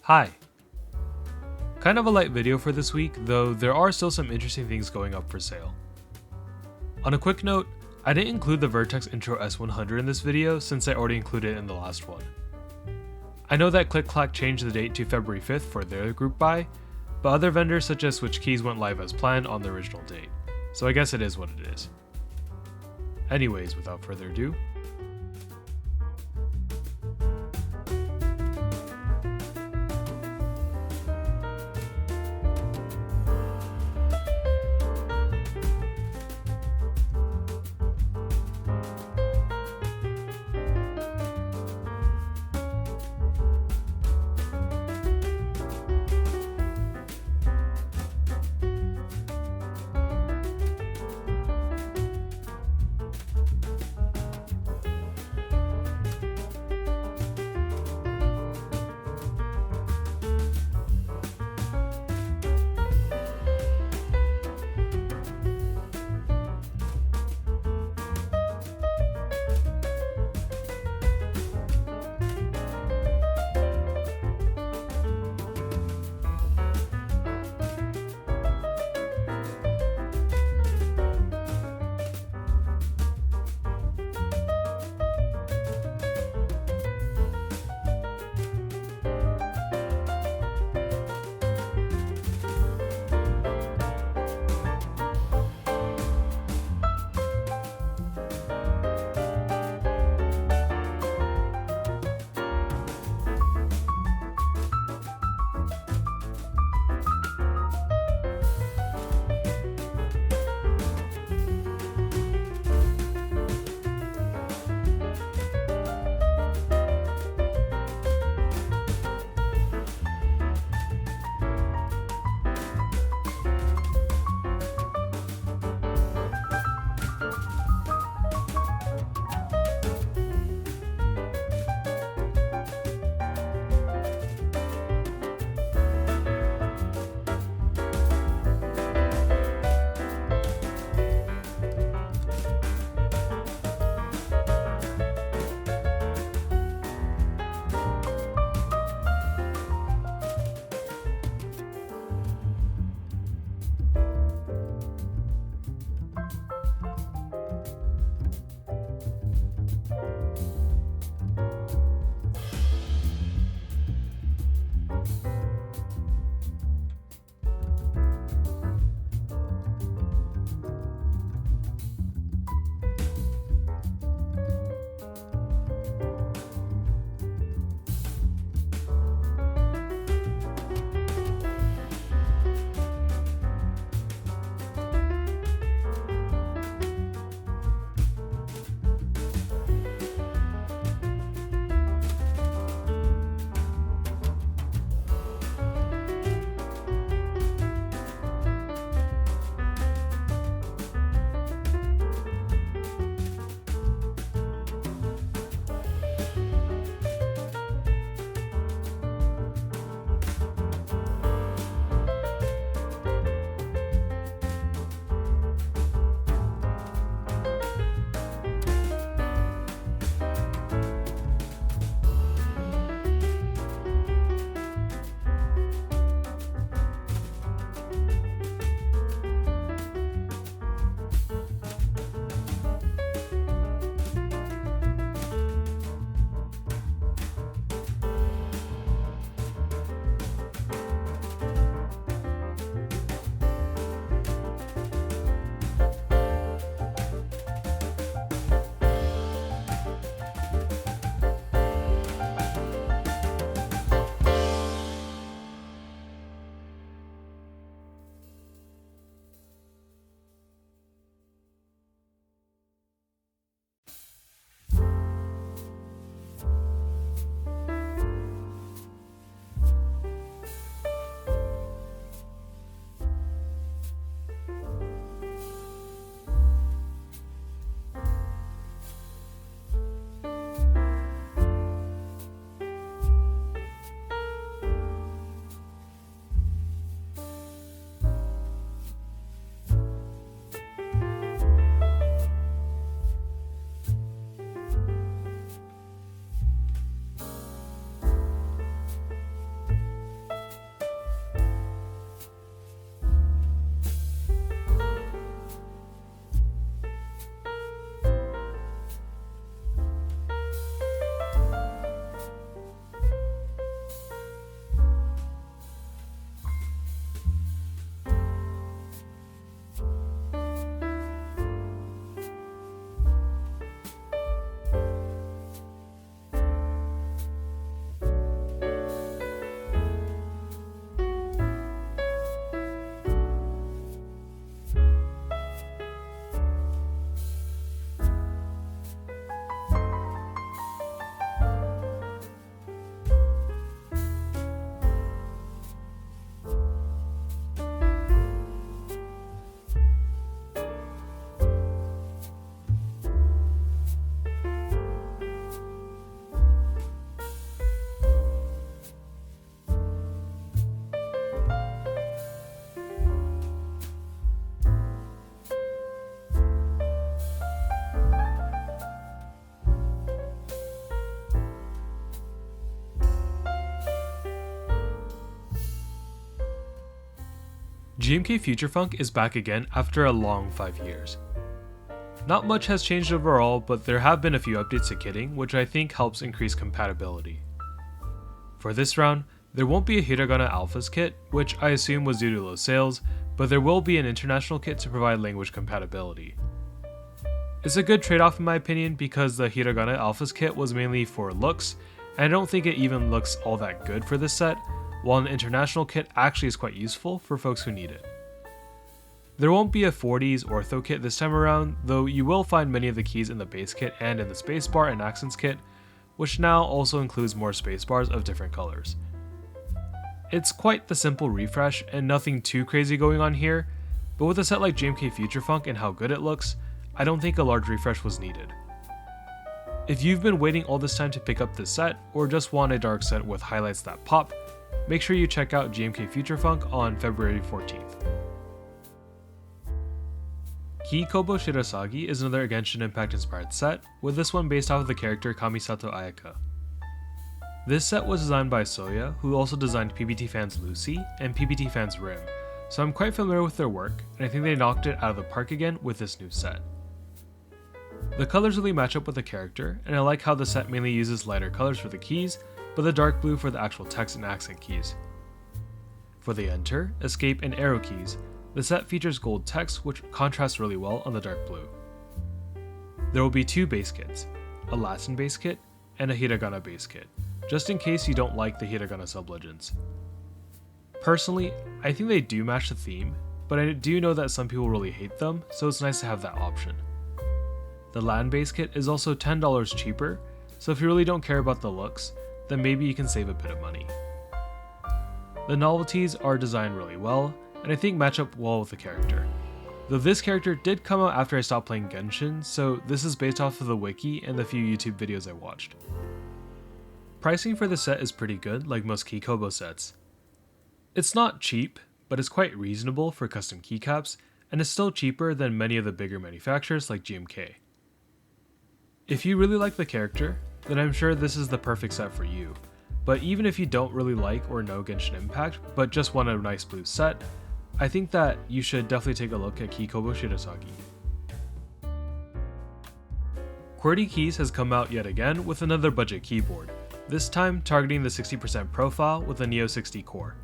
Hi! Kind of a light video for this week, though there are still some interesting things going up for sale. On a quick note, I didn't include the Vertex Intro S100 in this video since I already included it in the last one. I know that ClickClack changed the date to February 5th for their group buy, but other vendors such as SwitchKeys went live as planned on the original date, so I guess it is what it is. Anyways, without further ado, GMK Future Funk is back again after a long 5 years. Not much has changed overall, but there have been a few updates to kitting, which I think helps increase compatibility. For this round, there won't be a Hiragana Alphas kit, which I assume was due to low sales, but there will be an international kit to provide language compatibility. It's a good trade-off in my opinion because the Hiragana Alphas kit was mainly for looks, and I don't think it even looks all that good for this set, while an international kit actually is quite useful for folks who need it. There won't be a 40s ortho kit this time around, though you will find many of the keys in the base kit and in the spacebar and accents kit, which now also includes more spacebars of different colors. It's quite the simple refresh and nothing too crazy going on here, but with a set like GMK Future Funk and how good it looks, I don't think a large refresh was needed. If you've been waiting all this time to pick up this set, or just want a dark set with highlights that pop, make sure you check out GMK Future Funk on February 14th. Keykobo Shirasagi is another Genshin Impact inspired set, with this one based off of the character Kamisato Ayaka. This set was designed by Soya, who also designed PBT Fans Lucy and PBT Fans Rim, so I'm quite familiar with their work, and I think they knocked it out of the park again with this new set. The colors really match up with the character, and I like how the set mainly uses lighter colors for the keys, but the dark blue for the actual text and accent keys. For the enter, escape, and arrow keys, the set features gold text which contrasts really well on the dark blue. There will be 2 base kits, a Latin base kit and a Hiragana base kit, just in case you don't like the Hiragana sublegends. Personally, I think they do match the theme, but I do know that some people really hate them, so it's nice to have that option. The Latin base kit is also $10 cheaper, so if you really don't care about the looks, then maybe you can save a bit of money. The novelties are designed really well, and I think match up well with the character. Though this character did come out after I stopped playing Genshin, so this is based off of the wiki and the few YouTube videos I watched. Pricing for the set is pretty good, like most Keykobo sets. It's not cheap, but it's quite reasonable for custom keycaps, and is still cheaper than many of the bigger manufacturers like GMK. If you really like the character, then I'm sure this is the perfect set for you, but even if you don't really like or know Genshin Impact, but just want a nice blue set, I think that you should definitely take a look at Keykobo Shirasagi. QWERTY Keys has come out yet again with another budget keyboard, this time targeting the 60% profile with a Neo60 Core.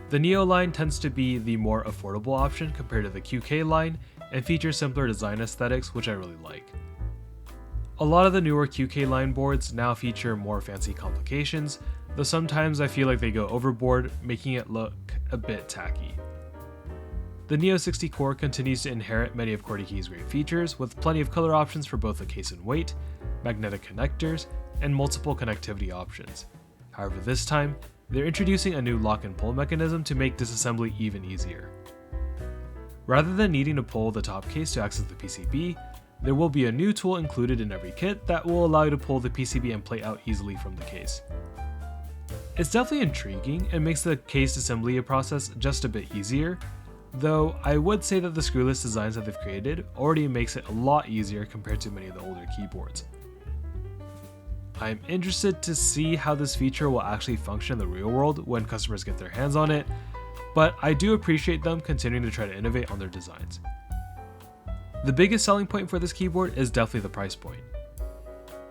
The Neo line tends to be the more affordable option compared to the QK line and features simpler design aesthetics, which I really like. A lot of the newer QK line boards now feature more fancy complications, though sometimes I feel like they go overboard, making it look a bit tacky. The Neo60 Core continues to inherit many of QWERTY Key's great features, with plenty of color options for both the case and weight, magnetic connectors, and multiple connectivity options. However, this time, they're introducing a new lock and pull mechanism to make disassembly even easier. Rather than needing to pull the top case to access the PCB, there will be a new tool included in every kit that will allow you to pull the PCB and plate out easily from the case. It's definitely intriguing and makes the case assembly process just a bit easier, though I would say that the screwless designs that they've created already makes it a lot easier compared to many of the older keyboards. I'm interested to see how this feature will actually function in the real world when customers get their hands on it, but I do appreciate them continuing to try to innovate on their designs. The biggest selling point for this keyboard is definitely the price point.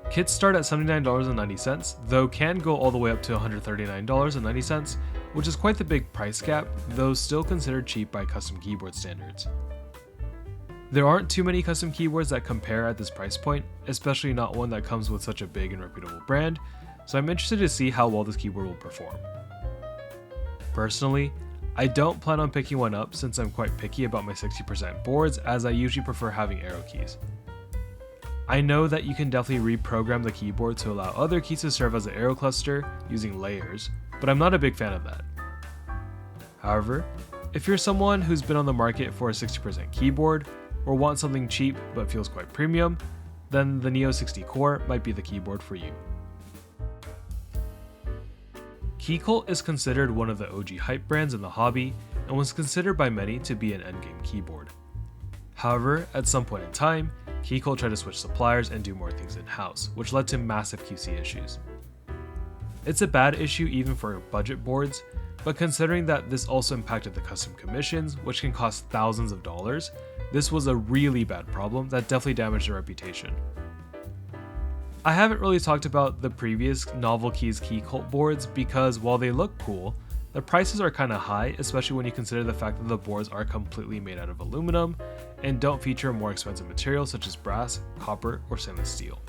Kits start at $79.90, though can go all the way up to $139.90, which is quite the big price gap, though still considered cheap by custom keyboard standards. There aren't too many custom keyboards that compare at this price point, especially not one that comes with such a big and reputable brand, so I'm interested to see how well this keyboard will perform. Personally, I don't plan on picking one up since I'm quite picky about my 60% boards, as I usually prefer having arrow keys. I know that you can definitely reprogram the keyboard to allow other keys to serve as an arrow cluster using layers, but I'm not a big fan of that. However, if you're someone who's been on the market for a 60% keyboard, or want something cheap but feels quite premium, then the Neo60 Core might be the keyboard for you. Keycult is considered one of the OG hype brands in the hobby, and was considered by many to be an endgame keyboard. However, at some point in time, Keycult tried to switch suppliers and do more things in-house, which led to massive QC issues. It's a bad issue even for budget boards, but considering that this also impacted the custom commissions, which can cost thousands of dollars, this was a really bad problem that definitely damaged their reputation. I haven't really talked about the previous Novel Keys Keycult boards because while they look cool, the prices are kinda high, especially when you consider the fact that the boards are completely made out of aluminum and don't feature more expensive materials such as brass, copper, or stainless steel.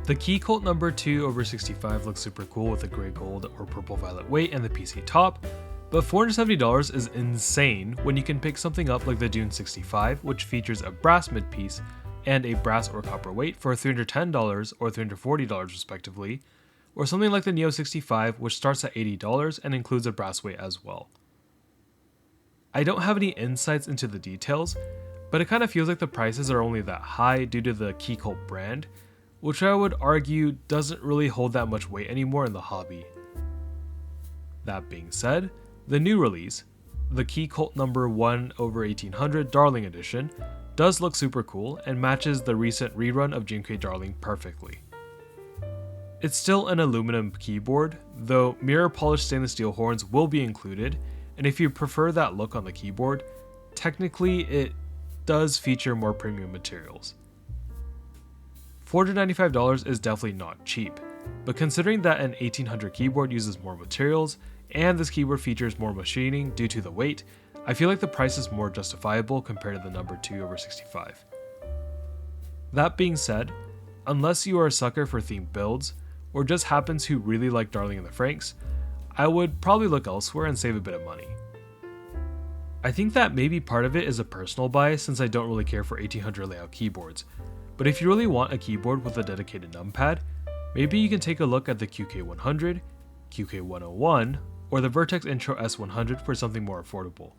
The Keycult number 2/65 looks super cool with the gray gold or purple violet weight and the PC top, but $470 is insane when you can pick something up like the Dune 65, which features a brass mid piece and a brass or copper weight for $310 or $340 respectively, or something like the Neo65, which starts at $80 and includes a brass weight as well. I don't have any insights into the details, but it kind of feels like the prices are only that high due to the Keycult brand, which I would argue doesn't really hold that much weight anymore in the hobby. That being said, the new release, the Keycult number 1/1800 Darling Edition, does look super cool and matches the recent rerun of GMK Darling perfectly. It's still an aluminum keyboard, though mirror polished stainless steel horns will be included, and if you prefer that look on the keyboard, technically it does feature more premium materials. $495 is definitely not cheap, but considering that an 1800 keyboard uses more materials, and this keyboard features more machining due to the weight, I feel like the price is more justifiable compared to the number 2/65. That being said, unless you are a sucker for themed builds, or just happens who really like Darling in the Franxx, I would probably look elsewhere and save a bit of money. I think that maybe part of it is a personal bias since I don't really care for 1800 layout keyboards, but if you really want a keyboard with a dedicated numpad, maybe you can take a look at the QK100, QK101, or the Vertex Intro S100 for something more affordable.